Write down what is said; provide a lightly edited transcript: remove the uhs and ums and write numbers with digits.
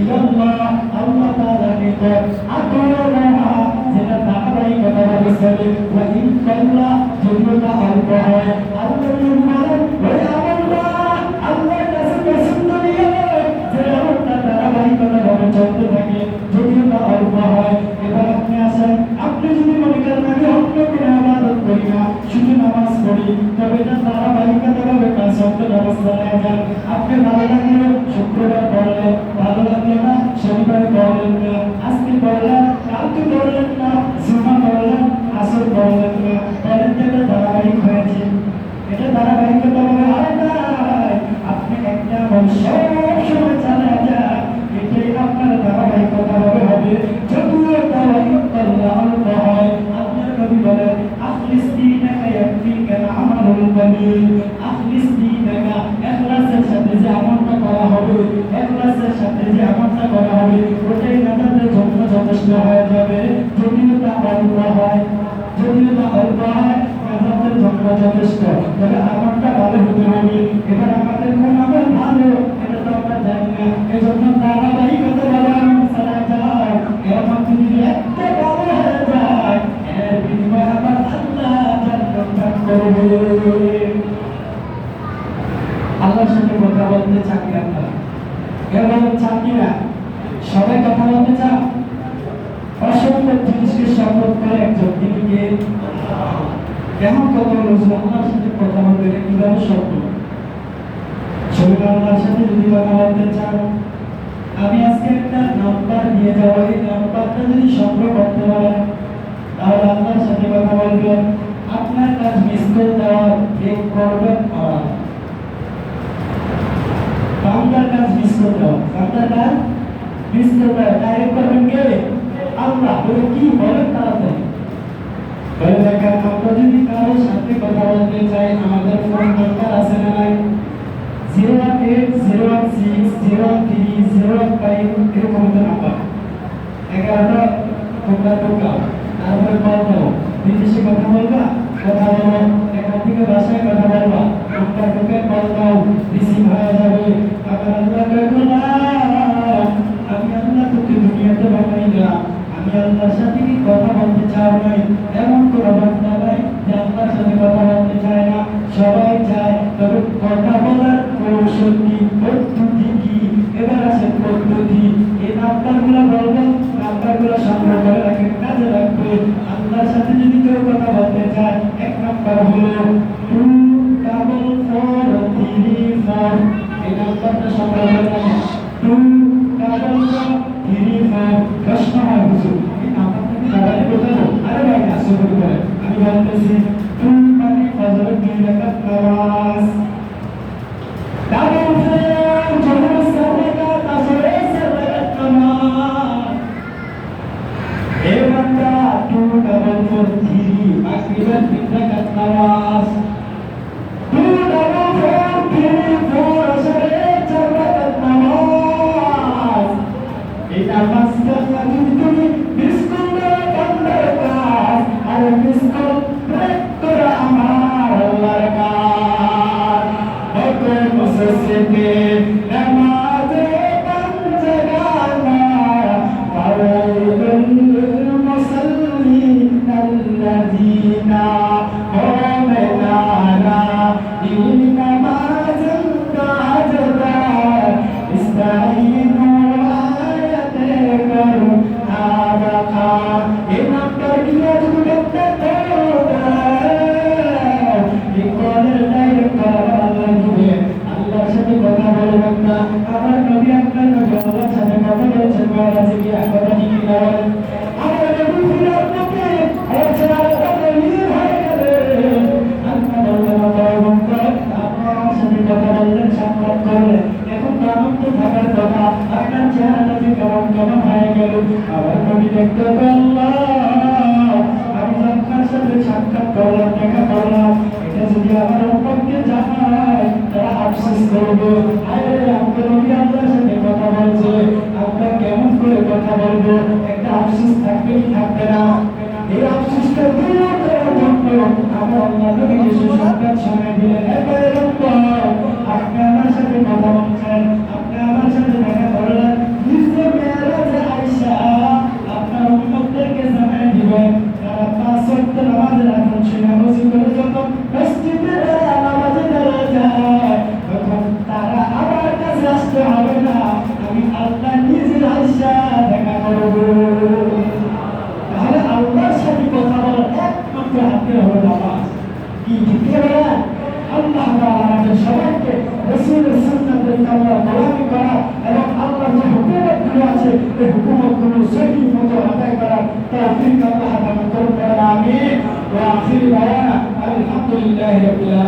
ইলাল্লাহ আল্লাহ তাআলা নিকট আদরুহা যেটা ধারাবাহিকতা বলেছেন ওয়া ইন কাল্লা যদিও তা অল্প হয় আল্লাহ বলেন ওই আমলটা আল্লাহর কাছে পছন্দ নিয়ে যে আমলটা ধারাবাহিকতা ভাবে চলতে থাকে যদিও তা অল্প হয়। এবার আপনি আসেন, আপনি যদি মনে করেন আমি অন্য কোনো ইবাদত করি না, শুধু নামাজ পড়ি, তবে এটা ধারাবাহিকতা ভাবে কাজ করতে ব্যবস্থা নেওয়া যান। আপনি ভালো লাগলো শুক্রবার পড়লেন, ভালো লাগলো না শনিবার পড়লেন না, আজকে পড়লেন কালকে পড়লেন না, জুমা পড়লেন আসর পড়লেন না, পরের থেকে ধারাবাহিক হয়েছে। এটা ধারাবাহিকতা ভাবে হয় না। আপনি একটা আমল সব সময় চালিয়ে যান, এটাই আপনার ধারাবাহিকতা ভাবে হবে। যদিও তাওয়াক্কাল্লাহ আল্লাহ হয়, আপনার নবী বলেন আখলিস দীনাকা ইয়াকফিকা আমালুল কলিল। আখলিস দীনাকা, ইখলাসের সাথে যে আমলটা করা হবে, ইখলাসের সাথে যে আমলটা করা হবে ওটাই নাজাতের জন্য যথেষ্ট হয়ে যাবে। যদিও তা অল্প হয়, যদিও তা অল্প হয় নাজাতের জন্য যথেষ্ট, তবে আমলটা ভালো হতে হবে। এবার আমাদের কোন আমল ভালো এটা তো আমরা জানি না, এজন্য ধারাবাহিকতা ভাবে আমল চালায় যাও। এর মধ্যে যদি একটা ভালো হয়ে যায় এর বিনিময়ে আবার আল্লাহ জান্নাত দান করবে। আল্লাহর সাথে কথা বলতে চাকরি আপনারা এবং চাকরিরা সবাই কথা বলতে চান। অসংখ্য জিনিসকে শপথ করে একজন দিদিকে কেমন কথা বলছে আল্লাহর সাথে কথা বলতে কিভাবে শব্দ ছবি আল্লাহর সাথে যদি কথা বলতে চান, আমি আজকে একটা নাম্বার দিয়ে যাবো, এই নাম্বারটা যদি সংগ্রহ করতে পারেন তাহলে আল্লাহর সাথে কথা বলবেন। আপনার কাজ মিস করে দেওয়ার ব্রেক করবেন আর বান্দার কাজ মিস করে দেওয়া, বান্দার কাজ মিস করে দেওয়া ডাইরেক্ট করবেন কে? আল্লাহ। বলে কি বলেন তাড়াতাড়ি বলে দেখেন, আমরা যদি কারোর সাথে কথা বলতে চাই আমাদের ফোন নাম্বার আছে না নাই? 08016013015 এরকম একটা নাম্বার, 11টা তোমরা ঢোকাও, তারপরে কল দাও, বিদেশে কথা বলবা, কথা বলো, এখান থেকে বাসায় কথা বলবা, তোমরা ঢুকে কল দাও, রিসিভ হয়ে যাবে। আবার আল্লাহ কইলো না আমি আল্লাহ তোকে দুনিয়াতে বানাইলাম, আমি আল্লাহর সাথে কি কথা বলতে চাও নাই? এমন কোনো বান্দা নাই যে আল্লাহর সাথে কথা বলতে চায় না, সবাই চায়, তবে কথা বলার কৌশল কি, পদ্ধতি কি? এবার আছে পদ্ধতি। এই নাম্বারগুলো বলবেন, নাম্বারগুলো সংগ্রহ করে রাখেন, কাজে লাগবে। আল্লাহর সাথে যদি কেউ কথা বলতে চায়, এক নাম্বার হলো 24434। এই নাম্বারটা সংগ্রহ করে রাখেন, 24434। প্রশ্ন হয় হুজুর এই নাম্বারটা কি মোবাইলে বোঝাবো? আরে ভাই না, শুরু করে আমি বলতেছি 2 মানে ফজরের 2 রাকাত নামাজ, ডাবল ফের জোহরের 4 রাকাত, আসরের 4 রাকাত নামাজ। এই বান্দা 24433 মাগরিবের 3 রাকাত নামাজ, 24434 আসরের 4 রাকাত নামাজ। এই নামাজটা যদি তুমি মিস করলে বান্দার কাজ, আর মিস করলে তোরা আমার আল্লাহর কাজ। ওকে মুসসিতে নামাজে পাঞ্জাগানা ওয়াইলুল মুসাল্লিন আল্লাযিনা হুম লানা নামাজন কাজদা ইস্তাইনু আয়াতে করু আবাকা। এই নাম্বার দিয়ে যদি দেখতে পারো এই কলের ডাইরেক্ট করা আল্লাহ দিবে। আল্লাহর সাথে কথা বলবেন না, আমার নবী আপনার নবী আল্লাহর সাথে কথা বলেছেন, মহারাজ কি কথা ঠিক না বলেন? আমার নবী ফিরে আপনাকে বলছেন আল্লাহ নবী হয়ে গেলেন। আল্লাহ বললেন আপনার সাথে কথা বললেন, সাক্ষাৎ করলেন, এখন কেমন তো থাকার কথা, আপনার চেহারাটা কেমন কেমন হয়ে গেল। আবার নবী দেখতে পেলাম আমি আপনার সাথে সাক্ষাৎ করলাম, দেখা করলাম, এটা যদি আমার উপরকে জানায় তারা আফসোস করবে, আরে আমাকে নবী আল্লাহর সাথে কথা বলছে, আমরা কেমন করে কথা বলবো? একটা আফসোস থাকবে কি থাকবে না? এই আফসোসটা দূর করার জন্য আমার আল্লাহ নবীকে সুসংবাদ শোনায় দিলেন, এবারে আপনি আমার সাথে কথা বলছেন, আপনি আমার সাথে দেখা করলেন, তৌফিক আল্লাহ দান করুন। আমিন। ওয়া আখির দাওয়ানা আলহামদুলিল্লাহি রাব্বিল আলামিন।